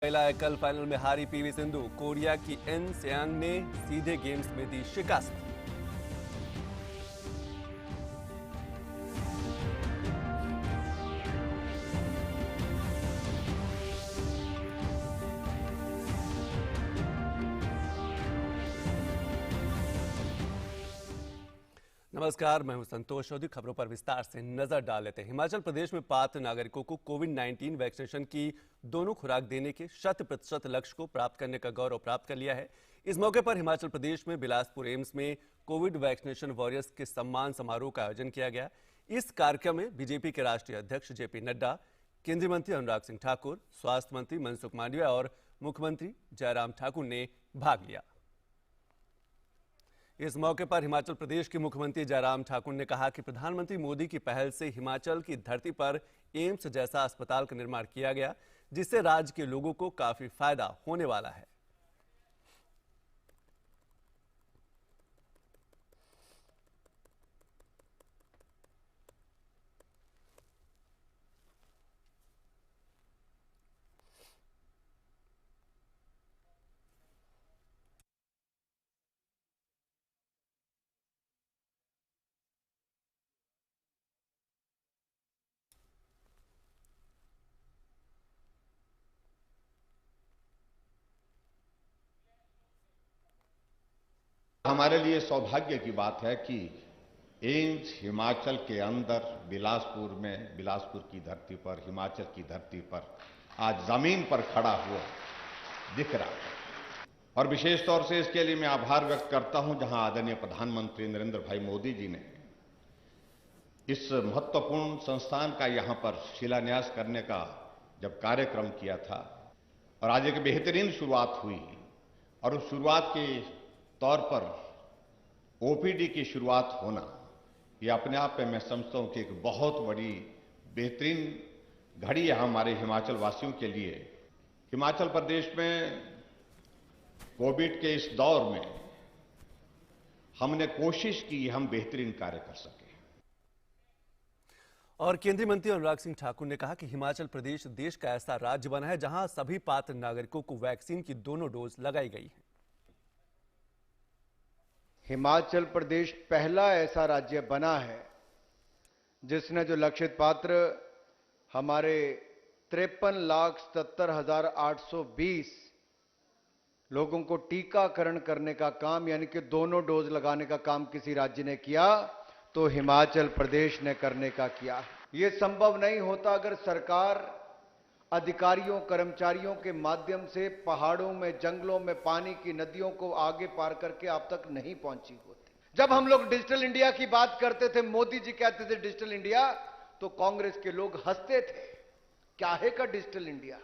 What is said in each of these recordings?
महिला एकल फाइनल में हारी पीवी सिंधु। कोरिया की एन सेयांग ने सीधे गेम्स में दी शिकस्त। नमस्कार, मैं हूं संतोष चौधरी। खबरों पर विस्तार से नजर डाल लेते हैं। हिमाचल प्रदेश में पात्र नागरिकों को कोविड-19 वैक्सीनेशन की दोनों खुराक देने के 100% लक्ष्य को प्राप्त करने का गौरव प्राप्त कर लिया है। इस मौके पर हिमाचल प्रदेश में बिलासपुर एम्स में कोविड वैक्सीनेशन वॉरियर्स के सम्मान समारोह का आयोजन किया गया। इस कार्यक्रम में बीजेपी के राष्ट्रीय अध्यक्ष जेपी नड्डा, केंद्रीय मंत्री अनुराग सिंह ठाकुर, स्वास्थ्य मंत्री मनसुख मांडविया और मुख्यमंत्री जयराम ठाकुर ने भाग लिया। इस मौके पर हिमाचल प्रदेश के मुख्यमंत्री जयराम ठाकुर ने कहा कि प्रधानमंत्री मोदी की पहल से हिमाचल की धरती पर एम्स जैसा अस्पताल का निर्माण किया गया, जिससे राज्य के लोगों को काफी फायदा होने वाला है। हमारे लिए सौभाग्य की बात है कि एम्स हिमाचल के अंदर बिलासपुर में, बिलासपुर की धरती पर, हिमाचल की धरती पर आज जमीन पर खड़ा हुआ दिख रहा है। और विशेष तौर से इसके लिए मैं आभार व्यक्त करता हूं, जहां आदरणीय प्रधानमंत्री नरेंद्र भाई मोदी जी ने इस महत्वपूर्ण संस्थान का यहां पर शिलान्यास करने का जब कार्यक्रम किया था और आज एक बेहतरीन शुरुआत हुई, और उस शुरुआत के तौर पर ओपीडी की शुरुआत होना, यह अपने आप में मैं समझता हूं कि एक बहुत बड़ी बेहतरीन घड़ी है हमारे हिमाचल वासियों के लिए। हिमाचल प्रदेश में कोविड के इस दौर में हमने कोशिश की हम बेहतरीन कार्य कर सके। और केंद्रीय मंत्री अनुराग सिंह ठाकुर ने कहा कि हिमाचल प्रदेश देश का ऐसा राज्य बना है जहां सभी पात्र नागरिकों को वैक्सीन की दोनों डोज लगाई गई है। हिमाचल प्रदेश पहला ऐसा राज्य बना है जिसने जो लक्षित पात्र हमारे 53,77,820 लोगों को टीकाकरण करने का काम, यानी कि दोनों डोज लगाने का काम किसी राज्य ने किया तो हिमाचल प्रदेश ने करने का किया। यह संभव नहीं होता अगर सरकार अधिकारियों कर्मचारियों के माध्यम से पहाड़ों में, जंगलों में, पानी की नदियों को आगे पार करके आप तक नहीं पहुंची होती। जब हम लोग डिजिटल इंडिया की बात करते थे, मोदी जी कहते थे डिजिटल इंडिया, तो कांग्रेस के लोग हंसते थे, क्या है का डिजिटल इंडिया।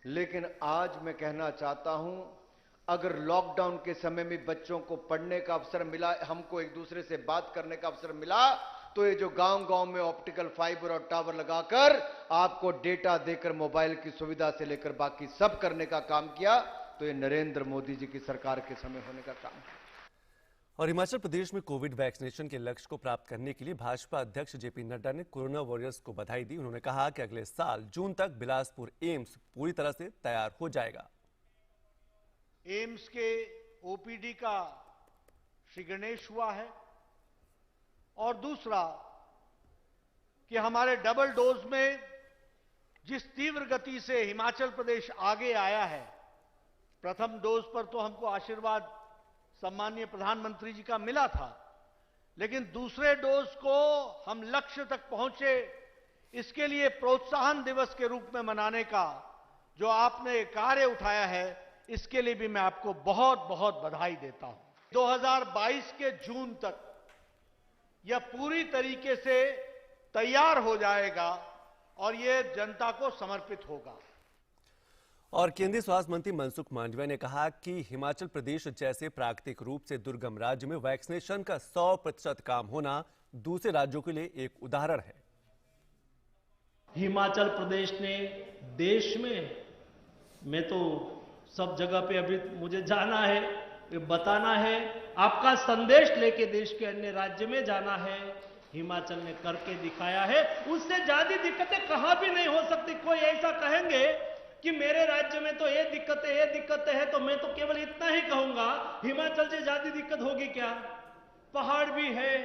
लेकिन आज मैं कहना चाहता हूं, अगर लॉकडाउन के समय में बच्चों को पढ़ने का अवसर मिला, हमको एक दूसरे से बात करने का अवसर मिला, तो ये जो गांव-गांव में ऑप्टिकल फाइबर और टावर लगाकर आपको डेटा देकर मोबाइल की सुविधा से लेकर बाकी सब करने का काम किया, तो ये नरेंद्र मोदी जी की सरकार के समय होने का काम है। और हिमाचल प्रदेश में कोविड वैक्सीनेशन के लक्ष्य को प्राप्त करने के लिए भाजपा अध्यक्ष जेपी नड्डा ने कोरोना वॉरियर्स को बधाई दी। उन्होंने कहा कि अगले साल जून तक बिलासपुर एम्स पूरी तरह से तैयार हो जाएगा। एम्स के ओपीडी का श्री गणेश हुआ है, और दूसरा कि हमारे डबल डोज में जिस तीव्र गति से हिमाचल प्रदेश आगे आया है, प्रथम डोज पर तो हमको आशीर्वाद सम्माननीय प्रधानमंत्री जी का मिला था, लेकिन दूसरे डोज को हम लक्ष्य तक पहुंचे, इसके लिए प्रोत्साहन दिवस के रूप में मनाने का जो आपने कार्य उठाया है, इसके लिए भी मैं आपको बहुत बहुत बधाई देता हूं। 2022 के जून तक यह पूरी तरीके से तैयार हो जाएगा और यह जनता को समर्पित होगा। और केंद्रीय स्वास्थ्य मंत्री मनसुख मांडविया ने कहा कि हिमाचल प्रदेश जैसे प्राकृतिक रूप से दुर्गम राज्य में वैक्सीनेशन का 100% काम होना दूसरे राज्यों के लिए एक उदाहरण है। हिमाचल प्रदेश ने देश में, मैं तो सब जगह पे अभी मुझे जाना है, बताना है, आपका संदेश लेके देश के अन्य राज्य में जाना है। हिमाचल ने करके दिखाया है, उससे ज्यादा दिक्कतें कहां भी नहीं हो सकती। कोई ऐसा कहेंगे कि मेरे राज्य में तो ये दिक्कतें है, तो मैं तो केवल इतना ही कहूंगा, हिमाचल से ज्यादा दिक्कत होगी क्या? पहाड़ भी है,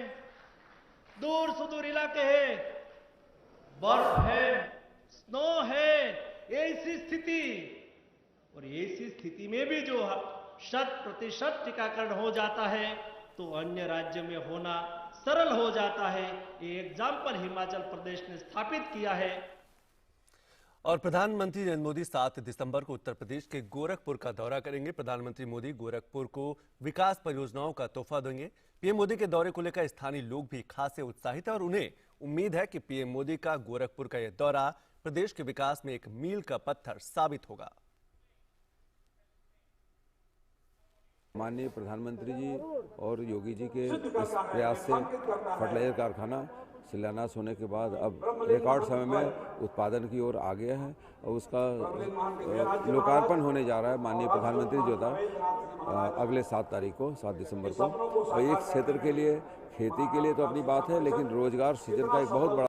दूर सुदूर इलाके है, बर्फ है, स्नो है, ऐसी स्थिति, और ऐसी स्थिति में भी जो 100% टीकाकरण हो जाता है तो अन्य राज्य में होना सरल हो जाता है। ये एग्जाम्पल हिमाचल प्रदेश ने स्थापित किया है। और प्रधानमंत्री नरेंद्र मोदी 7 दिसंबर को उत्तर प्रदेश के गोरखपुर का दौरा करेंगे। प्रधानमंत्री मोदी गोरखपुर को विकास परियोजनाओं का तोहफा देंगे। पीएम मोदी के दौरे को लेकर स्थानीय लोग भी खासे उत्साहित है और उन्हें उम्मीद है कि पीएम मोदी का गोरखपुर का यह दौरा प्रदेश के विकास में एक मील का पत्थर साबित होगा। माननीय प्रधानमंत्री जी और योगी जी के इस प्रयास से फर्टिलाइजर कारखाना शिलान्यास होने के बाद अब रिकॉर्ड समय में उत्पादन की ओर आ गया है और उसका लोकार्पण होने जा रहा है। माननीय प्रधानमंत्री जो था अगले 7 तारीख को 7 दिसंबर को, और एक क्षेत्र के लिए खेती के लिए तो अपनी बात है, लेकिन रोजगार सृजन का एक बहुत बड़ा